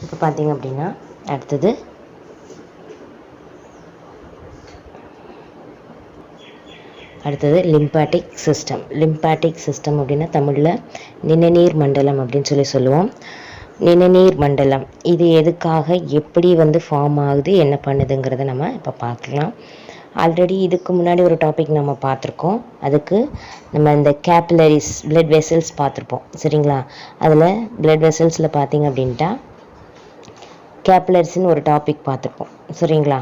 இப்போ பார்த்தீங்க அப்படின்னா அடுத்தது லிம்பாட்டிக் சிஸ்டம் அப்படின்னா தமிழில் நிணநீர் மண்டலம் அப்படின்னு சொல்லுவோம். நிணநீர் மண்டலம் இது எதுக்காக எப்படி ஃபார்ம் ஆகுது என்ன பண்ணுதுங்கிறத நம்ம இப்போ பார்க்கலாம். ஆல்ரெடி இதுக்கு முன்னாடி ஒரு டாபிக் நம்ம பார்த்துருக்கோம். அதுக்கு நம்ம இந்த கேபிலரிஸ் பிளட் வெசல்ஸ் பார்த்துருப்போம் சரிங்களா. அதில் பிளட் வெசல்ஸில் பார்த்தீங்க அப்படின்ட்டா கேபிலரிஸ்ன்னு ஒரு டாபிக் பார்த்துருப்போம் சரிங்களா.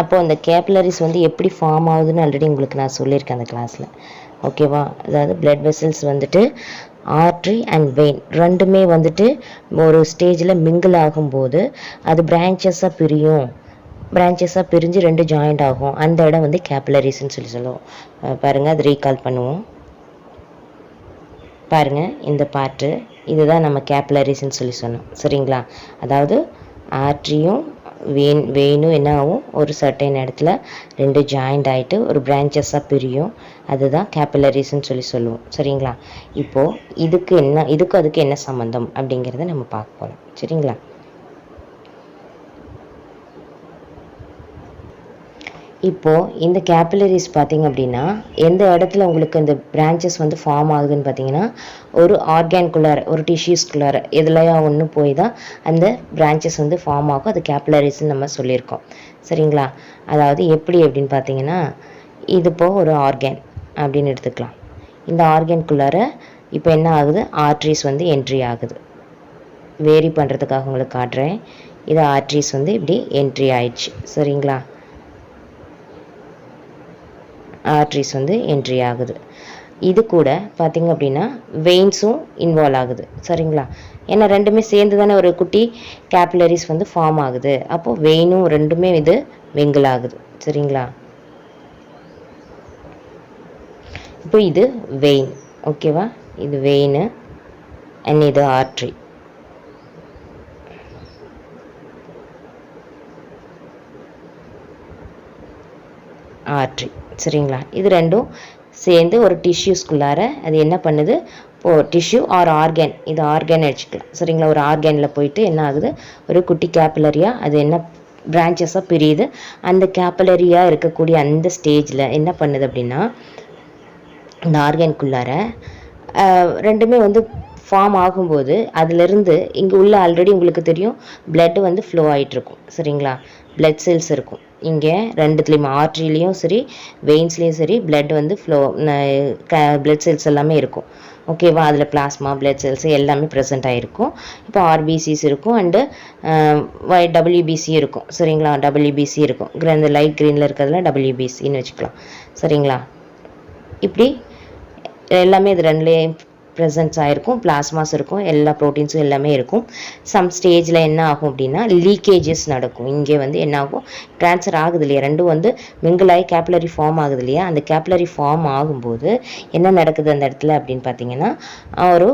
அப்போது அந்த கேபிலரிஸ் எப்படி ஃபார்ம் ஆகுதுன்னு ஆல்ரெடி உங்களுக்கு நான் சொல்லியிருக்கேன் அந்த கிளாஸில் ஓகேவா. அதாவது blood vessels artery and vein ரெண்டுமே ஒரு ஸ்டேஜில் மிங்கிள் ஆகும்போது அது பிரான்ச்சஸாக பிரிஞ்சு ரெண்டு ஜாயிண்ட் ஆகும். அந்த இடம் கேபிலரிஸ்ன்னு சொல்லுவோம். பாருங்கள் அது ரீகால் பண்ணுவோம். பாருங்கள் இந்த பார்ட்டு இதுதான் நம்ம கேபிலரிஸ்ன்னு சொன்னோம் சரிங்களா. அதாவது ஆர்ட்ரியும் வெயினும் என்ன ஆகும், ஒரு சர்டைன் இடத்துல ரெண்டு ஜாயிண்ட் ஆகிட்டு ஒரு பிரான்ச்சஸாக பிரியும். அதுதான் கேபிலரிஸ்ன்னு சொல்லுவோம் சரிங்களா. இப்போது இதுக்கு அதுக்கு என்ன சம்மந்தம் அப்படிங்கிறத நம்ம பார்க்க போகிறோம் சரிங்களா. இப்போது இந்த கேபிலரிஸ் பார்த்திங்க அப்படின்னா எந்த இடத்துல உங்களுக்கு இந்த பிரான்ச்சஸ் ஃபார்ம் ஆகுதுன்னு பார்த்தீங்கன்னா ஒரு ஆர்கான்குள்ளார ஒரு டிஷ்யூஸ்குள்ளார எதுலையா ஒன்று போய் தான் அந்த பிரான்ச்சஸ் ஃபார்ம் ஆகும். அது கேபிலரிஸ்ன்னு நம்ம சொல்லியிருக்கோம் சரிங்களா. அதாவது அப்படின்னு பார்த்தீங்கன்னா இது இப்போ ஒரு ஆர்கான் அப்படின்னு எடுத்துக்கலாம். இந்த ஆர்கான்குள்ளார இப்போ என்ன ஆகுது, ஆர்ட்ரிஸ் என்ட்ரி ஆகுது. வேரி பண்ணுறதுக்காக உங்களுக்கு காட்டுறேன். இது ஆர்ட்ரிஸ் இப்படி என்ட்ரி ஆயிடுச்சு சரிங்களா. ஆர்ட்ரிஸ் என்ட்ரி ஆகுது. இது கூட பார்த்திங்க அப்படின்னா வெயின்ஸும் இன்வால்வ் ஆகுது சரிங்களா. ஏன்னா ரெண்டுமே சேர்ந்து தானே ஒரு குட்டி கேபிலரிஸ் ஃபார்ம் ஆகுது. அப்போது வெயினும் ரெண்டுமே இது மிங்கிள் ஆகுது சரிங்களா. இப்போ இது வெயின் ஓகேவா. இது வெயின் அண்ட் இது ஆர்ட்ரி. சரிங்களா. இது ரெண்டும் சேர்ந்து ஒரு டிஷ்யூஸ்குள்ளார அது என்ன பண்ணுது, இப்போது டிஷ்யூ ஆர் ஆர்கன், இது ஆர்கன் வச்சுக்கலாம் சரிங்களா. ஒரு ஆர்கனில் போயிட்டு என்ன ஆகுது, ஒரு குட்டி கேபிலரியாக அது என்ன பிரான்ச்சஸாக பிரியுது. அந்த கேபிலரியாக இருக்கக்கூடிய அந்த ஸ்டேஜில் என்ன பண்ணுது அப்படின்னா இந்த ஆர்கனுக்குள்ளார ரெண்டுமே ஃபார்ம் ஆகும்போது அதிலிருந்து இங்கே உள்ள ஆல்ரெடி உங்களுக்கு தெரியும் பிளட் ஃப்ளோ ஆகிட்டுருக்கும் சரிங்களா. பிளட் செல்ஸ் இருக்கும் இங்கே ரெண்டுத்துலேயுமே, ஆர்ட்ரிலையும் சரி வெயின்ஸ்லேயும் சரி பிளட் ஃப்ளோ பிளட் செல்ஸ் எல்லாமே இருக்கும் ஓகேவா. அதில் பிளாஸ்மா பிளட் செல்ஸ் எல்லாமே ப்ரெசென்ட் ஆகிருக்கும். இப்போ ஆர்பிசிஸ் இருக்கும் அண்டு டபிள்யூபிசி இருக்கும் சரிங்களா. டபிள்யூபிசி இருக்கும், இந்த லைட் க்ரீனில் இருக்கிறதுல டபிள்யூபிசின்னு வச்சுக்கலாம் சரிங்களா. இப்படி எல்லாமே இது ரெண்டுலேயே ப்ரெசன்ஸ் ஆகிருக்கும். பிளாஸ்மாஸ் இருக்கும், எல்லா ப்ரோட்டீன்ஸும் எல்லாமே இருக்கும். சம் ஸ்டேஜில் என்ன ஆகும் அப்படின்னா லீக்கேஜஸ் நடக்கும். இங்கே என்ன ஆகும், ட்ரான்ஸ்ஃபர் ஆகுது இல்லையா, ரெண்டும் மிங்கிளாகி கேபிலரி ஃபார்ம் ஆகுது இல்லையா. அந்த கேபிலரி ஃபார்ம் ஆகும்போது என்ன நடக்குது அந்த இடத்துல அப்படின்னு பார்த்தீங்கன்னா ஒரு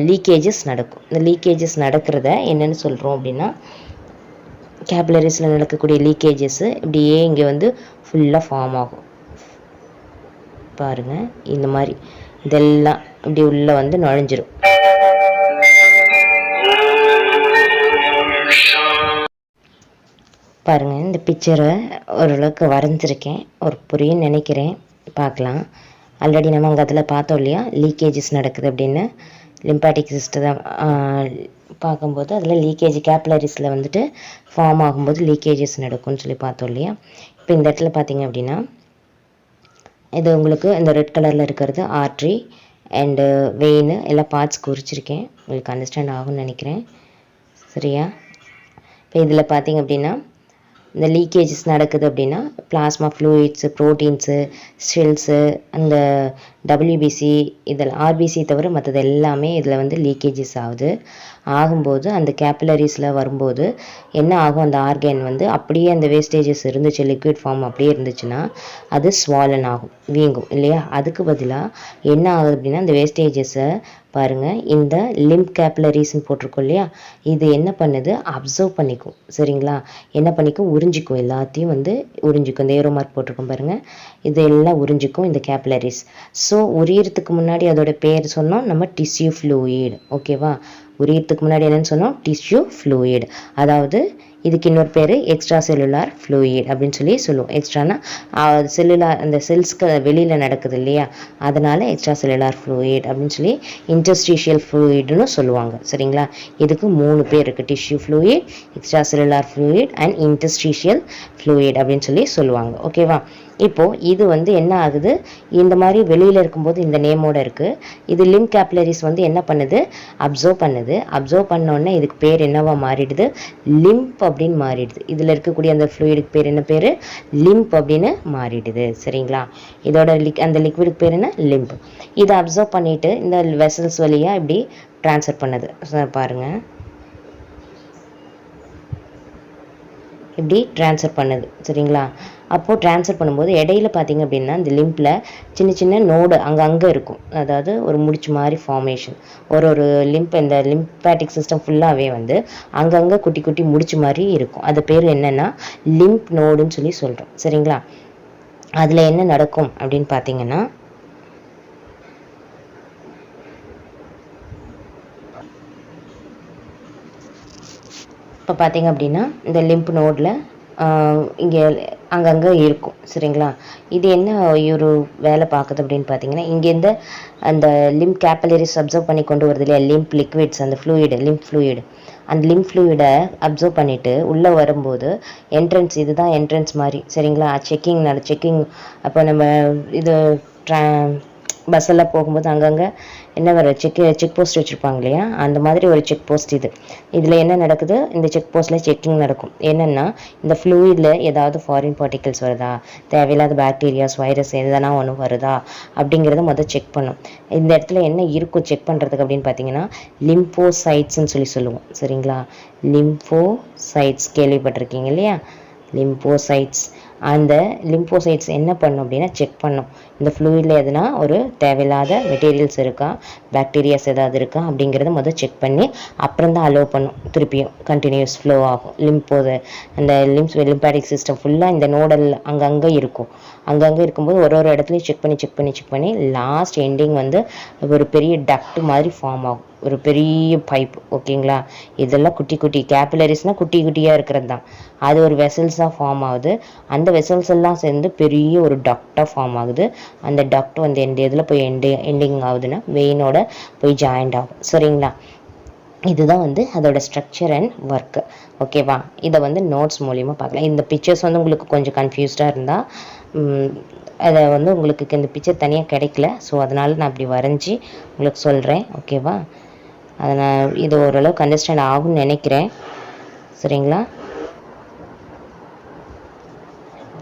லீக்கேஜஸ் நடக்கும். இந்த லீக்கேஜஸ் நடக்கிறத என்னென்னு சொல்கிறோம் அப்படின்னா கேபிலரிஸில் நடக்கக்கூடிய லீக்கேஜஸ் இப்படியே இங்கே ஃபுல்லாக ஃபார்ம் ஆகும். பாருங்கள் இந்த மாதிரி இதெல்லாம் இப்படி உள்ளே நுழைஞ்சிரும். பாருங்கள் இந்த பிக்சரை ஓரளவுக்கு வரைஞ்சிருக்கேன், ஒரு புரியுன்னு நினைக்கிறேன், பார்க்கலாம். ஆல்ரெடி நம்ம அங்கே அதில் பார்த்தோம் இல்லையா லீக்கேஜஸ் நடக்குது அப்படின்னு. லிம்பாட்டிக் சிஸ்டம் பார்க்கும்போது அதில் லீக்கேஜ் கேபிலரிஸில் ஃபார்ம் ஆகும்போது லீக்கேஜஸ் நடக்கும்னு சொல்லி பார்த்தோம் இல்லையா. இப்போ இந்த இடத்துல பார்த்தீங்க அப்படின்னா இது உங்களுக்கு இந்த ரெட் கலரில் இருக்கிறது ஆர்ட்ரி அண்டு வெயின் எல்லாம் பார்ட்ஸ் குறிச்சிருக்கேன், உங்களுக்கு அண்டர்ஸ்டாண்ட் ஆகும்னு நினைக்கிறேன் சரியா. இப்போ இதில் பார்த்தீங்க அப்படின்னா இந்த லீக்கேஜஸ் நடக்குது அப்படின்னா பிளாஸ்மா ஃப்ளூயிட்ஸு ப்ரோட்டீன்ஸு செல்ஸு அந்த டபிள்யூபிசி இதெல்லாம் ஆர்பிசி தவிர மற்றது எல்லாமே இதில் லீக்கேஜஸ் ஆகும்போது அந்த கேபிலரிஸில் வரும்போது என்ன ஆகும், அந்த ஆர்கன் அப்படியே அந்த வேஸ்டேஜஸ் இருந்துச்சு லிக்விட் ஃபார்ம் அப்படியே இருந்துச்சுன்னா அது ஸ்வாலன் ஆகும், வீங்கும் இல்லையா. அதுக்கு பதிலாக என்ன ஆகுது அப்படின்னா இந்த வேஸ்டேஜஸை பாருங்கள் இந்த லிம்ப் கேபிலரிஸ்ன்னு போட்டிருக்கோம் இல்லையா, இது என்ன பண்ணுது அப்சர்வ் பண்ணிக்கும் சரிங்களா. என்ன பண்ணிக்கும், உறிஞ்சிக்கும், எல்லாத்தையும் உறிஞ்சிக்கும். இந்த ஏரோ மார்க் போட்டிருக்கோம் பாருங்கள், இது எல்லாம் உறிஞ்சிக்கும் இந்த கேபிலரிஸ். ஸோ உரியறதுக்கு முன்னாடி அதோட பேர் சொன்னோம் நம்ம டிஷ்யூ ஃப்ளூயிட். ஓகேவா, உரியறதுக்கு முன்னாடி என்னன்னு சொன்னோம் டிஷ்யூ ஃப்ளூயிட். அதாவது இதுக்கு இன்னொரு பேர் எக்ஸ்ட்ரா செல்லுலார் ஃப்ளூயிட் அப்படின்னு சொல்லி சொல்லுவோம். எக்ஸ்ட்ரானா செல்லுலார் அந்த செல்ஸ்க்கு வெளியில் நடக்குது இல்லையா, அதனால எக்ஸ்ட்ரா செல்லுலார் ஃப்ளூயிட் அப்படின்னு சொல்லி இன்டர்ஸ்டிஷியல் ஃப்ளூயிட்னு சொல்லுவாங்க. சரிங்களா, இதுக்கு 3 பேர் இருக்குது. Tissue fluid, extra cellular fluid and interstitial fluid அப்படின்னு சொல்லி சொல்லுவாங்க. ஓகேவா, இப்போது இது வந்து என்ன ஆகுது, இந்த மாதிரி வெளியில் இருக்கும்போது இந்த நேமோட இருக்குது. இது லிம் கேப்லரிஸ் வந்து என்ன பண்ணுது, அப்சர்வ் பண்ணுது. அப்சர்வ் பண்ணோடனே இதுக்கு பேர் என்னவா மாறிடுது, லிம்ப் அப்படின்னு மாறிடுது. இதில் இருக்கக்கூடிய அந்த ஃப்ளூயிடுக்கு பேர் என்ன பேர், லிம்ப் அப்படின்னு மாறிடுது. சரிங்களா, இதோட அந்த லிக்விடுக்கு பேர் என்ன, லிம்ப். இதை அப்சர்வ் பண்ணிட்டு இந்த வெசல்ஸ் வழியாக இப்படி ட்ரான்ஸ்ஃபர் பண்ணுது. பாருங்கள், இப்படி ட்ரான்ஸ்ஃபர் பண்ணுது. சரிங்களா, அப்போது ட்ரான்ஸ்ஃபர் பண்ணும்போது இடையில பார்த்திங்க அப்படின்னா இந்த லிம்பில் சின்ன சின்ன நோடு அங்கங்கே இருக்கும். அதாவது ஒரு முடிச்சு மாதிரி ஃபார்மேஷன். ஒரு லிம்ப், இந்த லிம்பாட்டிக் சிஸ்டம் ஃபுல்லாகவே வந்து அங்கங்கே குட்டி குட்டி முடிச்சு மாதிரி இருக்கும். அது பேர் என்னென்னா லிம்ப் நோடுன்னு சொல்லி சொல்கிறோம். சரிங்களா, அதில் என்ன நடக்கும் அப்படின்னு பார்த்தீங்கன்னா, இப்போ பார்த்தீங்க அப்படின்னா இந்த லிம்ப் நோடில் இங்கே அங்கங்கே இருக்கும். சரிங்களா, இது என்ன ஒரு வேலை பார்க்குது அப்படின்னு பார்த்தீங்கன்னா, இங்கேருந்து அந்த லிம்ப் கேப்பலரிஸ் அப்சர்வ் பண்ணி கொண்டு வருது இல்லையா, லிம்ப் லிக்விட்ஸ், அந்த ஃப்ளூயிடு, லிம்ப் ஃப்ளூயிடு, அந்த லிம்ப் ஃப்ளூயிடை அப்சர்வ் பண்ணிவிட்டு உள்ளே வரும்போது என்ட்ரன்ஸ், இதுதான் என்ட்ரன்ஸ் மாதிரி. சரிங்களா, செக்கிங் அப்போ நம்ம இது பஸ்ஸெல்லாம் போகும்போது அங்கங்கே என்ன வர செக் போஸ்ட் வச்சுருப்பாங்க இல்லையா, அந்த மாதிரி ஒரு செக் போஸ்ட் இது. இதில் என்ன நடக்குது, இந்த செக் போஸ்ட்டில் செக்கிங் நடக்கும். என்னென்னா இந்த ஃப்ளூயிடில் ஏதாவது ஃபாரின் பார்ட்டிகல்ஸ் வருதா, தேவையில்லாத பாக்டீரியாஸ், வைரஸ் எதனா ஒன்று வருதா அப்படிங்கிறத முதல் செக் பண்ணும். இந்த இடத்துல என்ன இருக்கும் செக் பண்ணுறதுக்கு அப்படின்னு பார்த்தீங்கன்னா, லிம்போசைட்ஸ்ன்னு சொல்லி சொல்லுவோம். சரிங்களா, லிம்போசைட்ஸ் கேள்விப்பட்டிருக்கீங்க இல்லையா, லிம்போசைட்ஸ். அந்த லிம்போசைட்ஸ் என்ன பண்ணும் அப்படின்னா செக் பண்ணும் இந்த ஃப்ளூயிடில் எதுனா ஒரு தேவையில்லாத மெட்டீரியல்ஸ் இருக்கா, பாக்டீரியாஸ் ஏதாவது இருக்கா அப்படிங்கிறத முதல் செக் பண்ணி அப்புறம் தான் அலோவ் பண்ணும். திருப்பியும் கண்டினியூஸ் ஃப்ளோ ஆகும். அந்த லிம்பாட்டிக் சிஸ்டம் ஃபுல்லாக இந்த நோடல் அங்கங்கே இருக்கும். அங்கங்கே இருக்கும்போது ஒரு இடத்துலையும் செக் பண்ணி லாஸ்ட் எண்டிங் வந்து ஒரு பெரிய டக்ட் மாதிரி ஃபார்ம் ஆகும், ஒரு பெரிய பைப். ஓகேங்களா, இதெல்லாம் குட்டி குட்டி கேபிலரிஸ்னால் குட்டி குட்டியாக இருக்கிறது தான். அது ஒரு வெசல்ஸாக ஃபார்ம் ஆகுது. அந்த வெசல்ஸ் எல்லாம் சேர்ந்து பெரிய ஒரு டக்டாக ஃபார்ம் ஆகுது. அந்த டக்ட் வந்து இதில் போய் எண்டிங் ஆகுதுன்னா வெயினோட போய் ஜாயிண்ட் ஆகும். சரிங்களா, இதுதான் வந்து அதோட ஸ்ட்ரக்சர் அண்ட் ஒர்க்கு. ஓகேவா, இதை வந்து நோட்ஸ் மூலிமா பார்க்கலாம். இந்த பிக்சர்ஸ் வந்து உங்களுக்கு கொஞ்சம் கன்ஃபியூஸ்டாக இருந்தால் அதை வந்து உங்களுக்கு இந்த பிக்சர் தனியாக கிடைக்கல, ஸோ அதனால் நான் அப்படி வரைஞ்சி உங்களுக்கு சொல்கிறேன். ஓகேவா, அதை நான் இது ஓரளவுக்கு அண்டர்ஸ்டாண்ட் ஆகும்னு நினைக்கிறேன். சரிங்களா,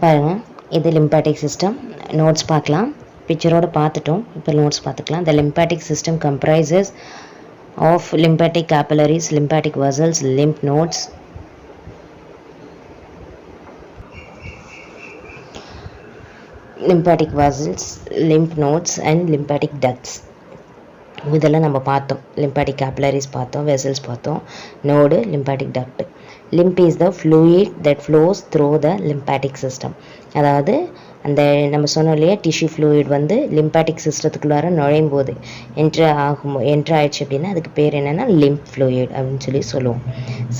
பாருங்கள், இது லிம்பாட்டிக் சிஸ்டம். நோட்ஸ் பார்க்கலாம், பிக்சரோட பார்த்துட்டோம். இப்போ நோட்ஸ் பார்த்துக்கலாம். The lymphatic system comprises of lymphatic capillaries, lymphatic vessels, lymph nodes, lymph nodes and lymphatic ducts. இதெல்லாம் நம்ம பார்த்தோம். லிம்பாட்டிக் கேபிலரிஸ் பார்த்தோம், வெசல்ஸ் பார்த்தோம், node, lymphatic duct. Lymph is the fluid that flows through the lymphatic system. அதாவது அந்த நம்ம சொன்னோம் இல்லையா, டிஷ்யூ ஃப்ளூயிட் வந்து லிம்பாட்டிக் சிஸ்டத்துக்குள்ளார நுழையும் போது என்ட்ரு ஆயிடுச்சு அப்படின்னா அதுக்கு பேர் என்னென்னா லிம்ப் ஃப்ளூயிட் அப்படின்னு சொல்லி சொல்லுவோம்.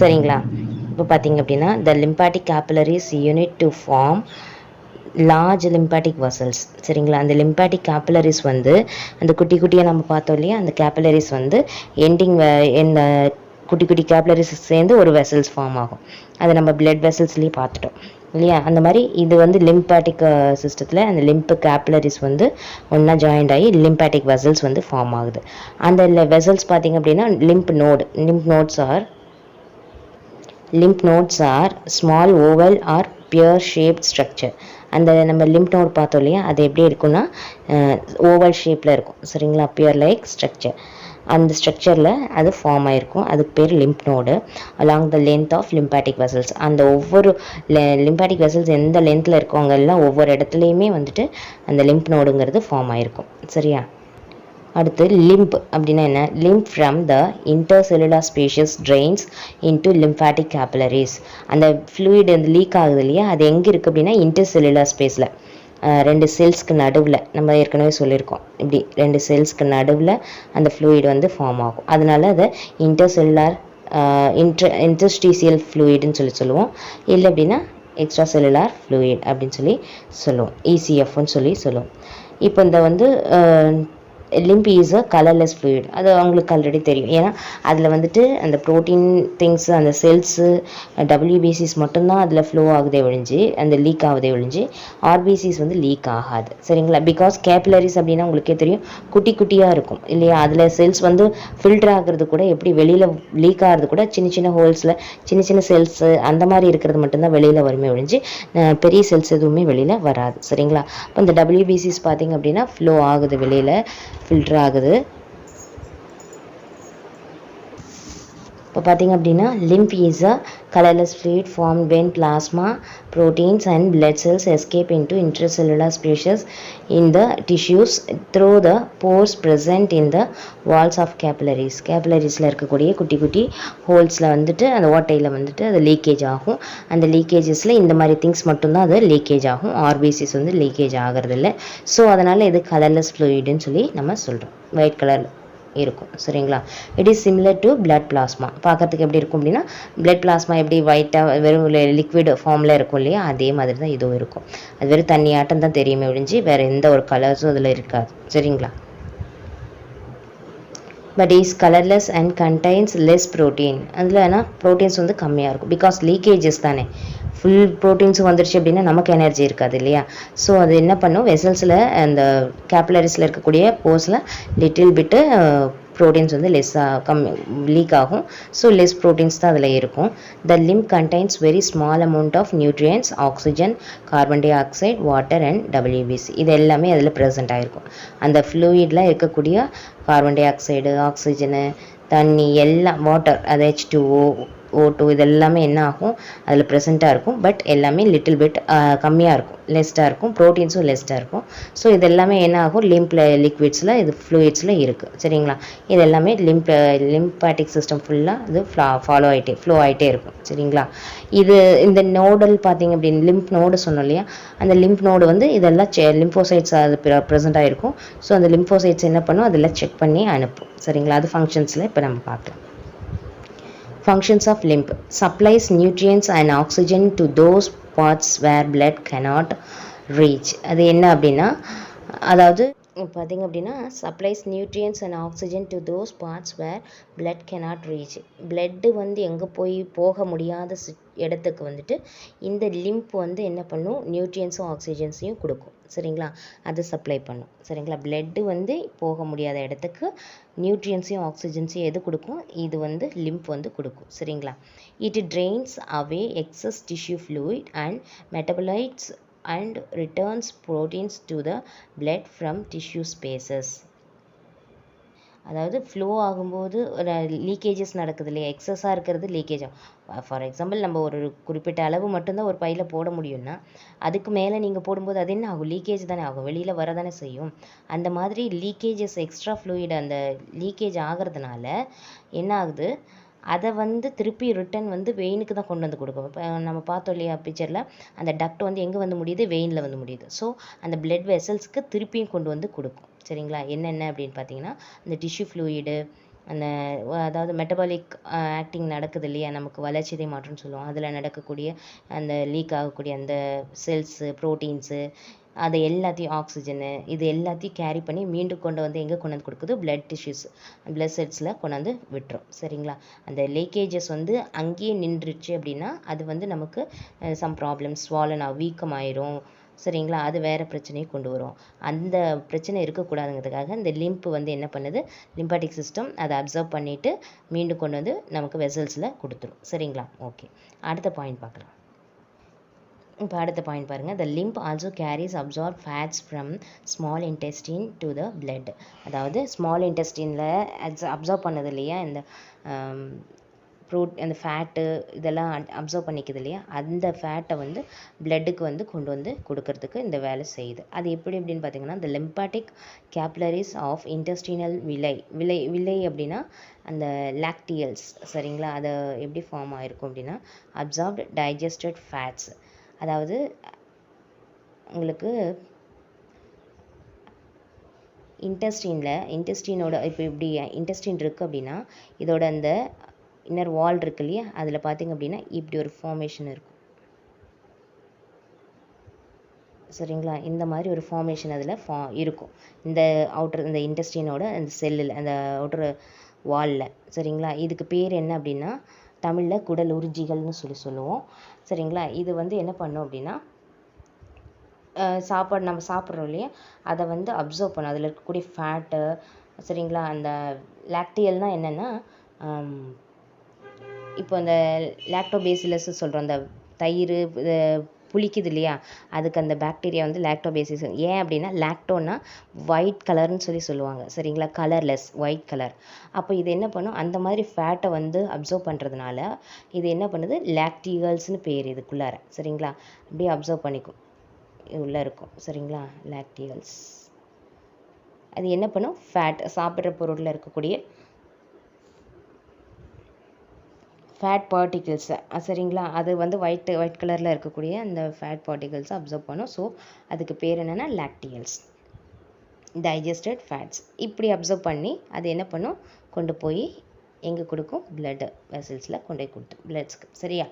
சரிங்களா, இப்போ பார்த்தீங்க அப்படின்னா the lymphatic capillaries unite to form large lymphatic vessels. சரிங்களா, அந்த லிம்பாட்டிக் கேபிலரிஸ் வந்து அந்த குட்டி குட்டியாக நம்ம பார்த்தோம் இல்லையா, அந்த கேபிலரிஸ் வந்து இந்த குட்டி குட்டி கேபிலரிஸ் சேர்ந்து ஒரு வெசல்ஸ் ஃபார்ம் ஆகும். அதை நம்ம பிளட் வெசல்ஸ்லேயே பார்த்துட்டோம் இல்லையா. அந்த மாதிரி இது வந்து லிம்பாட்டிக் சிஸ்டத்தில் அந்த லிம்ப் கேபிலரிஸ் வந்து ஒன்றா ஜாயிண்ட் ஆகி லிம்பாட்டிக் வெசல்ஸ் வந்து ஃபார்ம் ஆகுது. அந்த வெசல்ஸ் பார்த்திங்க அப்படின்னா lymph nodes are small oval or pear shaped structure. அந்த நம்ம லிம்ப் நோட் பார்த்தோம் இல்லையா, அது எப்படி இருக்குன்னா ஓவல் ஷேப்பில் இருக்கும். சரிங்களா, பியர் லைக் ஸ்ட்ரக்சர். அந்த ஸ்ட்ரக்சரில் அது ஃபார்ம் ஆகிருக்கும். அதுக்கு பேர் lymph node. Along the length of lymphatic vessels. அந்த ஒவ்வொரு லிம்பாட்டிக் வெசல்ஸ் எந்த லென்த்தில் இருக்கவங்க எல்லாம் ஒவ்வொரு இடத்துலையுமே வந்துட்டு அந்த லிம்ப் நோடுங்கிறது ஃபார்ம் ஆகிருக்கும். சரியா, அடுத்து லிம்ப் அப்படின்னா என்ன, lymph from the intercellular spaces drains into lymphatic capillaries. அந்த ஃப்ளூயிட் வந்து லீக் ஆகுது இல்லையா, அது எங்கே இருக்குது அப்படின்னா இன்டர்செல்லுலார் ஸ்பேஸில். ரெண்டு செல்ஸ்க்கு நடுவில் நம்ம ஏற்கனவே சொல்லியிருக்கோம், இப்படி ரெண்டு செல்ஸ்க்கு நடுவில் அந்த ஃப்ளூயிட் வந்து ஃபார்ம் ஆகும். அதனால அதை இன்டர்செல்லுலார் இன்டர்ஸ்டீசியல் ஃப்ளூயிட்னு சொல்லுவோம். இல்லை அப்படின்னா எக்ஸ்ட்ரா செல்லுலார் ஃப்ளூயிட் அப்படின்னு சொல்லுவோம். இசிஎஃப்னு சொல்லுவோம். இப்போ இந்த வந்து lymph is a colourless fluid. அது அவங்களுக்கு ஆல்ரெடி தெரியும். ஏன்னா அதில் வந்துட்டு அந்த ப்ரோட்டீன் திங்ஸு, அந்த செல்ஸு, டபிள்யூபிசிஸ் மட்டும்தான் அதில் ஃப்ளோ ஆகுதே ஒழிஞ்சு, அந்த லீக் ஆகுதே ஒழிஞ்சு ஆர்பிசிஸ் வந்து லீக் ஆகாது. சரிங்களா? பிகாஸ் கேபிலரிஸ் அப்படின்னா உங்களுக்கே தெரியும், குட்டி குட்டியாக இருக்கும் இல்லையா? அதில் செல்ஸ் வந்து ஃபில்டர் ஆகிறது கூட எப்படி வெளியில் லீக் ஆகிறது கூட சின்ன சின்ன ஹோல்ஸில் சின்ன சின்ன செல்ஸு அந்த மாதிரி இருக்கிறது மட்டும்தான் வெளியில் வருமே ஒழிஞ்சு பெரிய செல்ஸ் எதுவுமே வெளியில் வராது. சரிங்களா? இப்போ இந்த டபிள்யூபிசிஸ் பார்த்திங்க அப்படின்னா ஃப்ளோ ஆகுது, வெளியில் ஃபில்டர் ஆகுது. இப்போ பார்த்திங்க அப்படின்னா lymph is a colorless fluid formed when plasma, proteins and blood cells escape into intracellular spaces in the tissues through the pores present in the walls of capillaries. கேபிலரிஸில் இருக்கக்கூடிய குட்டி குட்டி ஹோல்ஸில் வந்துட்டு அந்த ஓட்டையில் வந்துட்டு அது லீக்கேஜ் ஆகும். அந்த லீக்கேஜஸில் இந்த மாதிரி திங்ஸ் மட்டும்தான் அது லீக்கேஜ் ஆகும். ஆர்பிசிஸ் வந்து லீக்கேஜ் ஆகிறதில்ல. ஸோ அதனால் இது கலர்லெஸ் ஃப்ளூயிடுன்னு சொல்லி நம்ம சொல்கிறோம். ஒயிட் கலரில் இருக்கும். சரிங்களா? It is similar to blood plasma. பார்க்கறதுக்கு எப்படி இருக்கும் அப்படின்னா, பிளட் பிளாஸ்மா எப்படி ஒயிட்டாக வெறும் லிக்விட் ஃபார்மில் இருக்கும் இல்லையா, அதே மாதிரி தான் இதுவும் இருக்கும். அது வெறும் தண்ணி ஆட்டம் தான் தெரியுமே ஒழிஞ்சு வேறு எந்த ஒரு கலர்ஸும் அதில் இருக்காது. சரிங்களா? But is colourless and contains less protein. அதில் ஏன்னா ப்ரோட்டீன்ஸ் வந்து கம்மியாக இருக்கும். பிகாஸ் லீக்கேஜஸ் தானே, ஃபுல் ப்ரோட்டீன்ஸும் வந்துருச்சு அப்படின்னா நமக்கு எனர்ஜி இருக்காது இல்லையா? ஸோ அது என்ன பண்ணும், வெசல்ஸில் அந்த கேபிலரிஸில் இருக்கக்கூடிய போர்ஸில் லிட்டில் பிட்டு ப்ரோட்டீன்ஸ் வந்து கம்மி லீக் ஆகும். ஸோ லெஸ் ப்ரோட்டீன்ஸ் தான் அதில் இருக்கும். The lymph contains very small amount of nutrients, oxygen, carbon dioxide, water and WBC. இது எல்லாமே அதில் ப்ரெசென்ட் ஆகிருக்கும். அந்த ஃப்ளூயிடில் இருக்கக்கூடிய கார்பன் டை ஆக்சைடு, ஆக்சிஜனு, தண்ணி எல்லாம், வாட்டர் அது H2O, O2 இது எல்லாமே என்ன ஆகும், அதில் ப்ரெசென்ட்டாக இருக்கும். பட் எல்லாமே லிட்டில் பிட் கம்மியாக இருக்கும், லெஸ்ட்டாக இருக்கும். ப்ரோட்டீன்ஸும் லெஸ்ட்டாக இருக்கும். ஸோ இது எல்லாமே என்ன ஆகும், லிக்விட்ஸில் இது ஃப்ளூயிட்ஸில் இருக்குது. சரிங்களா? இது எல்லாமே லிம்பாட்டிக் சிஸ்டம் ஃபுல்லாக இது ஃப்ளோ ஆகிட்டே இருக்கும். சரிங்களா? இது இந்த நோடல் பார்த்திங்க அப்படின்னு லிம்ப் நோடு சொன்னோம் இல்லையா, அந்த லிம்ப் நோடு வந்து இதெல்லாம் லிம்போசைட்ஸ் அது ப்ரெசென்ட் ஆகிருக்கும். ஸோ அந்த லிம்போசைட்ஸ் என்ன பண்ணும், அதெல்லாம் செக் பண்ணி அனுப்பும். சரிங்களா? அது ஃபங்க்ஷன்ஸில் இப்போ நம்ம பார்க்கலாம். Functions of lymph: supplies nutrients and oxygen to those parts where blood cannot reach. அது என்ன அப்படின்னா, அதாவது பார்த்திங்க அப்படின்னா supplies nutrients and oxygen to those parts where blood cannot reach. Blood வந்து எங்கே போக முடியாத இடத்துக்கு வந்துட்டு இந்த லிம்ப் வந்து என்ன பண்ணும், நியூட்ரியன்ஸும் ஆக்சிஜன்ஸையும் கொடுக்கும். சரிங்களா? அதை சப்ளை பண்ணும். சரிங்களா? பிளட்டு வந்து போக முடியாத இடத்துக்கு நியூட்ரியன்ஸையும் ஆக்சிஜன்ஸையும் எது கொடுக்கும், இது வந்து லிம்ப் வந்து கொடுக்கும். சரிங்களா? It drains away excess tissue fluid and metabolites and returns proteins to the blood from tissue spaces. அதாவது ஃப்ளோ ஆகும்போது ஒரு லீக்கேஜஸ் நடக்குது இல்லையா, எக்ஸஸாக இருக்கிறது லீக்கேஜ் ஆகும். ஃபார் எக்ஸாம்பிள் நம்ம ஒரு குறிப்பிட்ட அளவு மட்டும்தான் ஒரு பையில் போட முடியும்னா அதுக்கு மேலே நீங்கள் போடும்போது அது என்ன ஆகும், லீக்கேஜ் தானே ஆகும், வெளியில் வர தானே செய்யும். அந்த மாதிரி லீக்கேஜஸ், எக்ஸ்ட்ரா ஃப்ளூயிட் அந்த லீக்கேஜ் ஆகிறதுனால என்ன ஆகுது, அதை வந்து திருப்பி ரிட்டன் வந்து வெயினுக்கு தான் கொண்டு வந்து கொடுக்கும். இப்போ நம்ம பார்த்தோம் இல்லையா பிக்சரில், அந்த டக்ட் வந்து எங்கே வந்து முடியுது, வெயினில் வந்து முடியுது. ஸோ அந்த பிளட் வெசல்ஸ்க்கு திருப்பியும் கொண்டு வந்து கொடுக்கும். சரிங்களா? என்னென்ன அப்படின்னு பார்த்தீங்கன்னா, அந்த டிஷ்யூ ஃப்ளூயிடு, அந்த அதாவது மெட்டபாலிக் ஆக்டிங் நடக்குது இல்லையா, நமக்கு வளர்ச்சிதை மாற்றம்னு சொல்லுவோம், அதில் நடக்கக்கூடிய அந்த லீக் ஆகக்கூடிய அந்த செல்ஸு, ப்ரோட்டீன்ஸு, அதை எல்லாத்தையும் ஆக்சிஜனு இது எல்லாத்தையும் கேரி பண்ணி மீண்டும் கொண்டு வந்து எங்கே கொண்டு வந்து கொடுக்குது, பிளட் டிஷ்யூஸ், பிளட் செல்ஸில் கொண்டாந்து விட்டுரும். சரிங்களா? அந்த லீக்கேஜஸ் வந்து அங்கேயே நின்றுச்சு அப்படின்னா அது வந்து நமக்கு சம் ப்ராப்ளம்ஸ், ஸ்வாலன் வீக்கமாயிரும். சரிங்களா? அது வேறு பிரச்சனையை கொண்டு வரும். அந்த பிரச்சனை இருக்கக்கூடாதுங்கிறதுக்காக இந்த லிம்ப் வந்து என்ன பண்ணுது, லிம்பாட்டிக் சிஸ்டம் அதை அப்சர்வ் பண்ணிவிட்டு மீண்டும் கொண்டு வந்து நமக்கு வெசல்ஸில் கொடுத்துரும். சரிங்களா? ஓகே, அடுத்த பாயிண்ட் பார்க்கலாம். இப்போ அடுத்த பாயிண்ட் பாருங்கள். The lymph also carries absorb fats from small intestine to the blood. அதாவது ஸ்மால் இன்டெஸ்டினில் அப்சர்வ் பண்ணது இல்லையா, இந்த அந்த ஃபேட்டு இதெல்லாம் அப்சர்வ் பண்ணிக்குது இல்லையா, அந்த ஃபேட்டை வந்து பிளட்டுக்கு வந்து கொண்டு வந்து கொடுக்கறதுக்கு இந்த வேலை செய்யுது. அது எப்படி அப்படின்னு பார்த்தீங்கன்னா, இந்த லிம்பாட்டிக் கேப்லரிஸ் ஆஃப் இன்டெஸ்டினல் விலை அப்படின்னா அந்த லாக்டியல்ஸ். சரிங்களா? அதை எப்படி ஃபார்ம் ஆகிருக்கும் அப்படின்னா, அப்சார்ப்டு டைஜஸ்டட் ஃபேட்ஸ், அதாவது உங்களுக்கு இன்டெஸ்டினோட இப்போ இப்படி இன்டெஸ்டின் இருக்குது அப்படின்னா இதோட அந்த இன்னர் வால் இருக்கு இல்லையா, அதில் பார்த்திங்க அப்படின்னா இப்படி ஒரு ஃபார்மேஷன் இருக்கும். சரிங்களா, இந்த மாதிரி ஒரு ஃபார்மேஷன் அதில் இருக்கும். இந்த இந்த இன்டெஸ்டினோட அந்த செல்லில் அந்த அவுட்டர் வாலில். சரிங்களா, இதுக்கு பேர் என்ன அப்படின்னா தமிழில் குடல் உறிஞ்சிகள்னு சொல்லுவோம். சரிங்களா, இது என்ன பண்ணும் அப்படின்னா சாப்பாடு நம்ம சாப்பிட்றோம் இல்லையா, அதை அப்சர்வ் பண்ணும். அதில் இருக்கக்கூடிய ஃபேட்டு. சரிங்களா, அந்த லாக்டியல்னால் என்னென்னா இப்போ அந்த லாக்டோபேசிலஸ் சொல்கிறோம், அந்த தயிர் புளிக்குது இல்லையா, அதுக்கு அந்த பாக்டீரியா லாக்டோபேசிஸ். ஏன் அப்படின்னா லாக்டோன்னா ஒயிட் கலர்னு சொல்லுவாங்க. சரிங்களா, கலர்லெஸ் ஒயிட் கலர். அப்போ இது என்ன பண்ணும், அந்த மாதிரி ஃபேட்டை அப்சர்வ் பண்ணுறதுனால இது என்ன பண்ணுது, லாக்டிகல்ஸ்னு பேர் இதுக்குள்ளார. சரிங்களா, அப்படியே அப்சர்வ் பண்ணிக்கும், உள்ளே இருக்கும். சரிங்களா, லாக்டிகல்ஸ். அது என்ன பண்ணும், ஃபேட் சாப்பிட்ற பொருளில் இருக்கக்கூடிய ஃபேட் பார்ட்டிகிள்ஸை. சரிங்களா, அது ஒயிட் கலரில் இருக்கக்கூடிய அந்த ஃபேட் பார்ட்டிகிள்ஸை அப்சர்வ் பண்ணும். ஸோ அதுக்கு பேர் என்னென்னா லாக்டிகல்ஸ், டைஜஸ்டட் ஃபேட்ஸ். இப்படி அப்சர்வ் பண்ணி அது என்ன பண்ணும், கொண்டு போய் எங்கே கொடுக்கும், பிளட் வெசல்ஸில் கொண்டு போய் கொடுத்து பிளட்ஸ்க்கு. சரியா,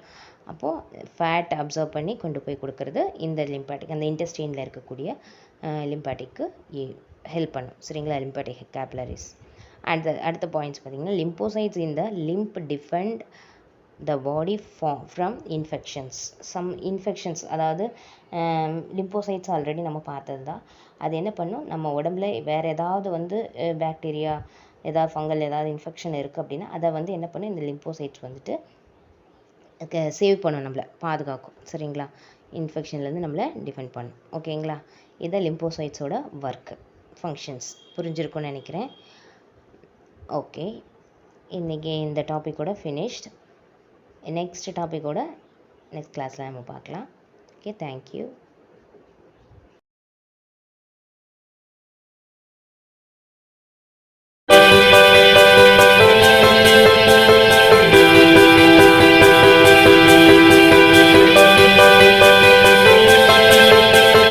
அப்போது ஃபேட் அப்சர்வ் பண்ணி கொண்டு போய் கொடுக்கறது இந்த லிம்பாட்டிக், அந்த இன்டெஸ்டைனில் இருக்கக்கூடிய லிம்பாட்டிக்கு ஹெல்ப் பண்ணும். சரிங்களா, லிம்பாட்டிக் கேப்லரிஸ். அடுத்த பாயிண்ட்ஸ் பார்த்திங்கன்னா, lymphocytes in the lymph defend the body from infections. Some infections, அதாவது லிம்போசைட்ஸ் ஆல்ரெடி நம்ம பார்த்தது தான். அது என்ன பண்ணும், நம்ம உடம்புல வேறு ஏதாவது பாக்டீரியா, ஏதாவது ஃபங்கல், ஏதாவது இன்ஃபெக்ஷன் இருக்குது அப்படின்னா அதை என்ன பண்ணும், இந்த லிம்போசைட்ஸ் சேவ் பண்ணும், நம்மளை பாதுகாக்கும். சரிங்களா, இன்ஃபெக்ஷன்லேருந்து நம்மளை டிஃபெண்ட் பண்ணும். ஓகேங்களா, இதை லிம்போசைட்ஸோட ஒர்க்கு, ஃபங்க்ஷன்ஸ் புரிஞ்சிருக்கும்னு நினைக்கிறேன். ஓகே, இன்றைக்கி இந்த டாப்பிக்கோட ஃபினிஷ்ட். நெக்ஸ்ட் டாப்பிக்கோட நெக்ஸ்ட் கிளாஸில் நம்ம பார்க்கலாம். Okay, thank you.